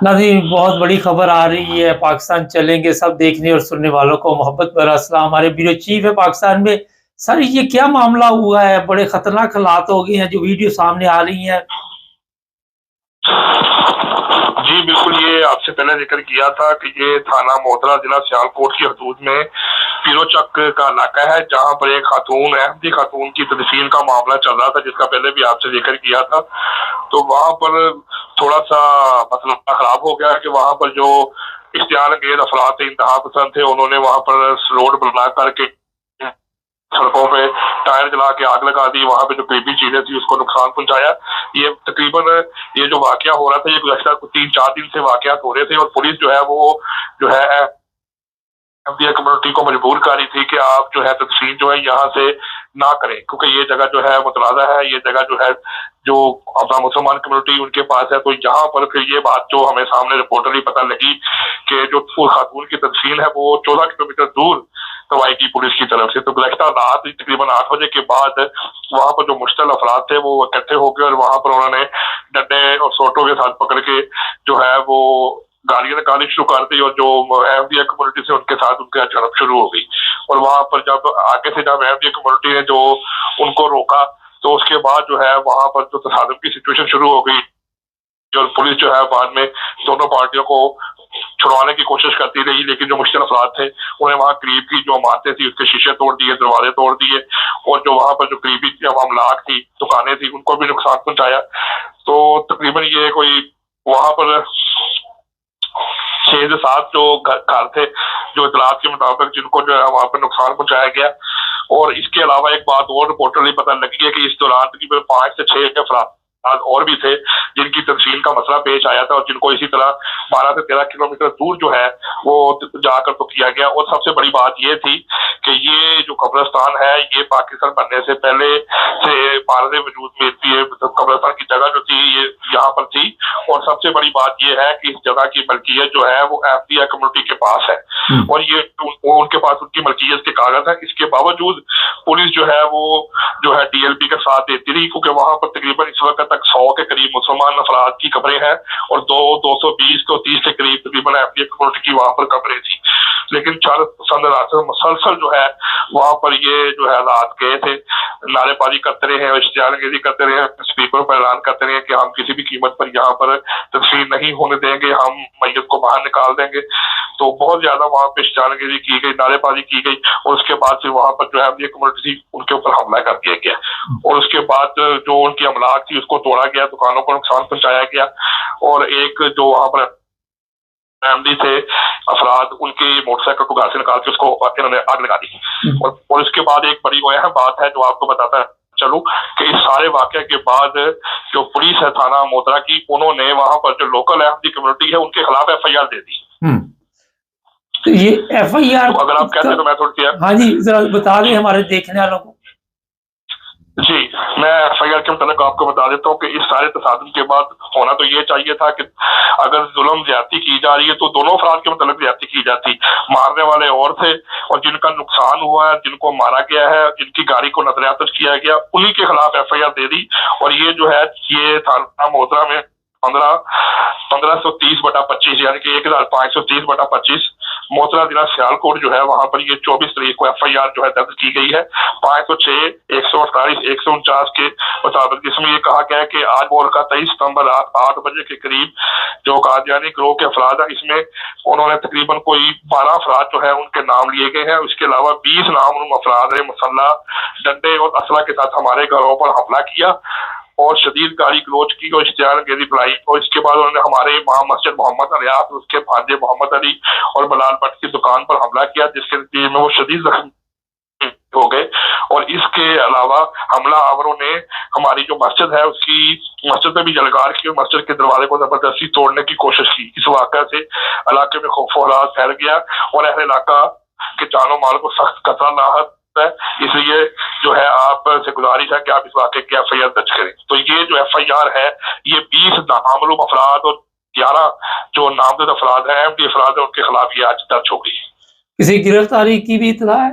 ناظرین، بہت بڑی خبر آ رہی ہے، پاکستان چلیں گے سب دیکھنے اور سننے والوں کو محبت برا السلام، ہمارے بیورو چیف ہے پاکستان میں۔ سر یہ کیا معاملہ ہوا ہے؟ بڑے خطرناک حالات ہو گئے ہیں جو ویڈیو سامنے آ رہی ہیں۔ جی بالکل، یہ آپ سے پہلے ذکر کیا تھا کہ یہ تھانہ محترہ ضلع سیالکوٹ کی حدود میں پیرو چک کا علاقہ ہے، جہاں پر ایک خاتون احمدی خاتون کی تدفین کا معاملہ چل رہا تھا، جس کا پہلے بھی آپ سے ذکر کیا تھا۔ تو وہاں پر تھوڑا سا مسئلہ خراب ہو گیا کہ وہاں پر جو اشتعال انگیز افراد تھے، انتہا پسند تھے، انہوں نے وہاں پر روڈ بلاک کر کے سڑکوں پہ ٹائر جلا کے آگ لگا دی، وہاں پہ جو قریبی چیزیں تھی اس کو نقصان پہنچایا۔ یہ تقریباً یہ جو واقعہ ہو رہا تھا، یہ گزشتہ 3-4 دن سے واقعات ہو رہے تھے، اور پولیس جو ہے وہ جو ہے احمدیہ کمیونٹی کو مجبور کر رہی تھی کہ آپ جو ہے تدفین جو ہے یہاں سے نہ کریں، کیونکہ یہ جگہ جو ہے متنازع ہے، یہ جگہ جو ہے جو اپنا مسلمان کمیونٹی ان کے پاس ہے۔ تو یہاں پر پھر یہ بات جو ہمیں سامنے رپورٹری پتہ لگی کہ جو خاتون کی تدفین ہے وہ 14 کلومیٹر دور کروائی کی پولیس کی طرف سے۔ تو گزشتہ رات تقریباً 8 بجے کے بعد وہاں پر جو مشتعل افراد تھے وہ اکٹھے ہو گئے، اور وہاں پر انہوں نے ڈنڈے اور سوٹوں کے ساتھ پکڑ کے جو ہے وہ گاڑیاں نکالنی شروع کر دی، اور جو احمدیہ کمیونٹی سے ان کے ساتھ ان کا جھڑپ شروع ہو گئی۔ اور وہاں پر جب آگے سے جب احمدیہ کمیونٹی نے جو ان کو روکا، تو اس کے بعد جو ہے وہاں پر جو تصادم کی سچویشن شروع ہو گئی، جو پولیس جو ہے بعد میں دونوں پارٹیوں کو چھڑوانے کی کوشش کرتی رہی، لیکن جو مشتعل افراد تھے انہیں وہاں قریب کی جو عمارتیں تھی اس کے شیشے توڑ دیے، دروازے توڑ دیے، اور جو وہاں پر جو قریبی املاک تھی، دکانیں تھی، ان کو بھی نقصان پہنچایا۔ تو تقریباً یہ کوئی وہاں پر 6 سے 7 جو گھر تھے، جو اطلاعات کے مطابق جن کو جو ہے وہاں پہ نقصان پہنچایا گیا۔ اور اس کے علاوہ ایک بات اور رپورٹر پتہ لگی ہے کہ اس دوران تقریباً 5 سے 6 افراد اور بھی تھے جن کی تدفین کا مسئلہ پیش آیا تھا، اور جن کو اسی طرح 12 سے 13 کلومیٹر دور جو ہے وہ جا کر تو کیا گیا۔ اور سب سے بڑی بات یہ تھی کہ یہ جو قبرستان ہے یہ پاکستان بننے سے پہلے سے بھارت وجود میں تھی، قبرستان کی جگہ جو تھی یہ یہاں پر تھی، اور سب سے بڑی بات یہ ہے کہ اس جگہ کی ملکیت جو ہے وہ احمدیہ کمیونٹی کے پاس ہے، اور یہ ان کے پاس ان کی ملکیت کے کاغذ ہیں۔ اس کے باوجود پولیس جو ہے وہ جو ہے ڈی ایل پی کا ساتھ دیتی رہی، کیونکہ وہاں پر تقریباً اس وقت تک 100 کے قریب مسلمان افراد کی قبریں ہیں، اور 220 تو 30 کے قریب تقریباً احمدیہ کمیونٹی کی وہاں پر قبریں تھی۔ لیکن 4 مسلسل جو ہے وہاں پر یہ جو ہے حالات گئے تھے، نعرے بازی کرتے رہے، اشتعال انگیزی کرتے رہے، اسپیکروں پر اعلان کرتے رہے کہ ہم کسی بھی قیمت پر یہاں پر تدفین نہیں ہونے دیں گے، ہم میت کو باہر نکال دیں گے۔ تو بہت زیادہ وہاں پہ اشتعال انگیزی کی گئی، نعرے بازی کی گئی، اور اس کے بعد پھر وہاں پر جو ہے یہ کمیونٹی تھی ان کے اوپر حملہ کر دیا گیا، اور اس کے بعد جو ان کی املاک تھی اس کو توڑا گیا، دکانوں کو نقصان پہنچایا گیا، اور ایک جو وہاں پر فیملی تھے افراد ان کی موٹر سائیکل کو گھر سے نکال کے اس کو انہوں نے آگ لگا دی۔ اور اس کے بعد ایک بڑی اہم بات ہے جو آپ کو بتاتا ہے چلوں کہ اس سارے واقعے کے بعد جو پولیس ہے تھانہ محترہ کی، انہوں نے وہاں پر جو لوکل احمدی کمیونٹی ہے ان کے خلاف ایف آئی آر دے دی۔ تو یہ ایف آئی آر اگر آپ کہتے ہیں تو میں تھوڑی سی ہاں جی ذرا بتا دیں ہمارے دیکھنے والوں کو۔ جی میں ایف آئی آر کے متعلق آپ کو بتا دیتا ہوں کہ اس سارے تصادم کے بعد ہونا تو یہ چاہیے تھا کہ اگر ظلم زیادتی کی جا رہی ہے تو دونوں افراد کے متعلق زیادتی کی جاتی، مارنے والے اور تھے، اور جن کا نقصان ہوا ہے، جن کو مارا گیا ہے، جن کی گاڑی کو نظر کیا گیا، انہی کے خلاف ایف آئی آر دے دی۔ اور یہ جو ہے یہ تھانہ محترہ میں 1530/25 یعنی کہ 1530/25 محترہ ضلع سیالکوٹ جو ہے وہاں پر یہ 24 تاریخ کو ایف آئی آر جو ہے درج کی گئی ہے 506 148 149 کے مطابق، جس میں یہ کہا گیا ہے کہ آج مورخہ 23 ستمبر رات 8 بجے کے قریب جو قادیانی گروہ کے افراد ہیں، اس میں انہوں نے تقریباً کوئی 12 افراد جو ہے ان کے نام لیے گئے ہیں، اس کے علاوہ 20 نام افراد نے مسلح ڈنڈے اور اسلحہ کے ساتھ ہمارے گھروں پر حملہ کیا اور شدید گالی گلوچ کی اور اشتعال انگیزی پھیلائی، اور اس کے بعد انہوں نے ہمارے امام مسجد محمد الیاس، اس کے بھانجے محمد علی اور بلال بٹ کی دکان پر حملہ کیا، جس کے نتیجے میں وہ شدید زخمی ہو گئے۔ اور اس کے علاوہ حملہ آوروں نے ہماری جو مسجد ہے اس کی مسجد میں بھی جلگار کی اور مسجد کے دروازے کو زبردستی توڑنے کی کوشش کی۔ اس واقعہ سے علاقے میں خوف و ہراس پھیل گیا اور اہل علاقہ کے جان و مال کو سخت خطرہ لاحق ہے، اس لیے جو ہے آپ سے گزارش ہے کہ آپ اس واقعے کی ایف آئی آر درج کریں۔ تو یہ جو ایف آئی آر ہے یہ 20 نامعلوم افراد اور 11 جو نامزد افراد ہیں، احمدی افراد ہیں، ان کے خلاف یہ آج درج ہو گئی۔ کسی گرفتاری کی بھی اطلاع ہے؟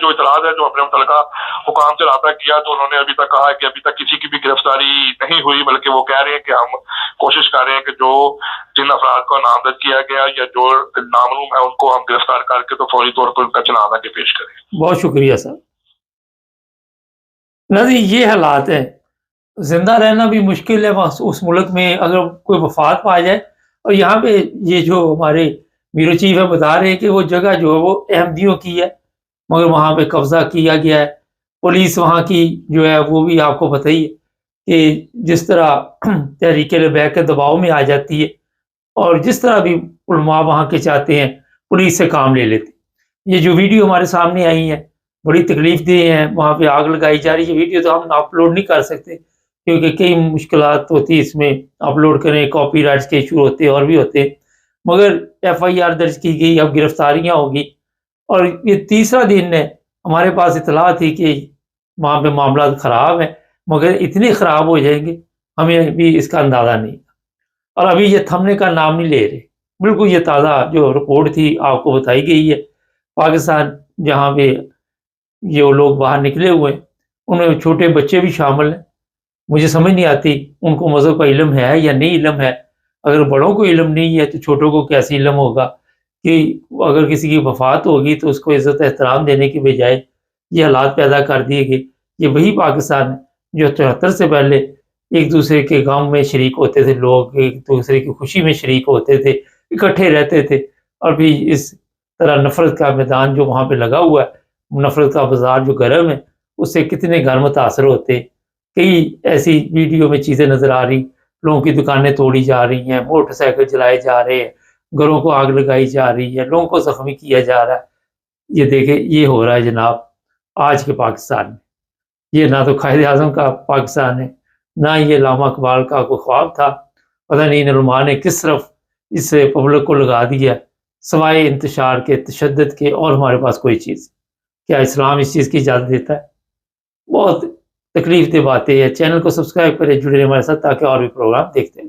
جو اطلاعات ہے جو اپنے متعلقہ حکام سے رابطہ کیا تو انہوں نے ابھی تک کہا ہے کہ ابھی تک کسی کی بھی گرفتاری نہیں ہوئی، بلکہ وہ کہہ رہے ہیں کہ ہم کوشش کر رہے ہیں کہ جو جن افراد کو نامزد کیا گیا یا جو نامعلوم ہے ان کو ہم گرفتار کر کے تو فوری طور پر ان کا چلان آگے پیش کریں۔ بہت شکریہ سر۔ ناظرین یہ حالات ہیں، زندہ رہنا بھی مشکل ہے اس ملک میں اگر کوئی وفات پا جائے، اور یہاں پہ یہ جو ہمارے بیورو چیف ہے بتا رہے ہیں کہ وہ جگہ جو ہے وہ احمدیوں کی ہے، مگر وہاں پہ قبضہ کیا گیا ہے۔ پولیس وہاں کی جو ہے وہ بھی آپ کو پتہ ہی ہے کہ جس طرح تحریک لبیک کے دباؤ میں آ جاتی ہے، اور جس طرح بھی علماء وہاں کے چاہتے ہیں پولیس سے کام لے لیتے۔ یہ جو ویڈیو ہمارے سامنے آئی ہیں بڑی تکلیف دہ ہیں، وہاں پہ آگ لگائی جا رہی ہے۔ یہ ویڈیو تو ہم اپلوڈ نہیں کر سکتے کیونکہ کئی مشکلات ہوتی ہے اس میں، اپلوڈ کریں، کاپی رائٹس کے ایشو ہوتے ہیں اور بھی ہوتے ہیں، مگر ایف آئی آر درج کی گئی، اب گرفتاریاں ہوگی۔ اور یہ تیسرا دن ہے، ہمارے پاس اطلاع تھی کہ وہاں پہ معاملات خراب ہیں، مگر اتنے خراب ہو جائیں گے ہمیں بھی اس کا اندازہ نہیں، اور ابھی یہ تھمنے کا نام نہیں لے رہے۔ بالکل یہ تازہ جو رپورٹ تھی آپ کو بتائی گئی ہے، پاکستان جہاں پہ یہ لوگ باہر نکلے ہوئے ہیں ان میں چھوٹے بچے بھی شامل ہیں۔ مجھے سمجھ نہیں آتی ان کو مذہب کا علم ہے یا نہیں علم ہے۔ اگر بڑوں کو علم نہیں ہے تو چھوٹوں کو کیسے علم ہوگا کہ اگر کسی کی وفات ہوگی تو اس کو عزت احترام دینے کی بجائے یہ حالات پیدا کر دیے گئے۔ یہ وہی پاکستان ہے جو 74 سے پہلے ایک دوسرے کے غم میں شریک ہوتے تھے، لوگ ایک دوسرے کی خوشی میں شریک ہوتے تھے، اکٹھے رہتے تھے، اور بھی اس طرح نفرت کا میدان جو وہاں پہ لگا ہوا ہے، نفرت کا بازار جو گرم ہے، اس سے کتنے گھر متاثر ہوتے۔ کئی ایسی ویڈیو میں چیزیں نظر آ رہی، لوگوں کی دکانیں توڑی جا رہی ہیں، موٹر سائیکل جلائے جا رہے ہیں، گھروں کو آگ لگائی جا رہی ہے، لوگوں کو زخمی کیا جا رہا ہے۔ یہ دیکھیں یہ ہو رہا ہے جناب آج کے پاکستان میں۔ یہ نہ تو قائد اعظم کا پاکستان ہے، نہ یہ علامہ اقبال کا کوئی خواب تھا۔ پتہ نہیں ان علماء نے کس طرف اس پبلک کو لگا دیا سوائے انتشار کے، تشدد کے، اور ہمارے پاس کوئی چیز کیا اسلام اس چیز کی اجازت دیتا ہے؟ بہت تکلیف دہ باتیں ہیں۔ چینل کو سبسکرائب کریں، جڑے رہیں ہمارے ساتھ تاکہ اور بھی پروگرام دیکھتے ہیں۔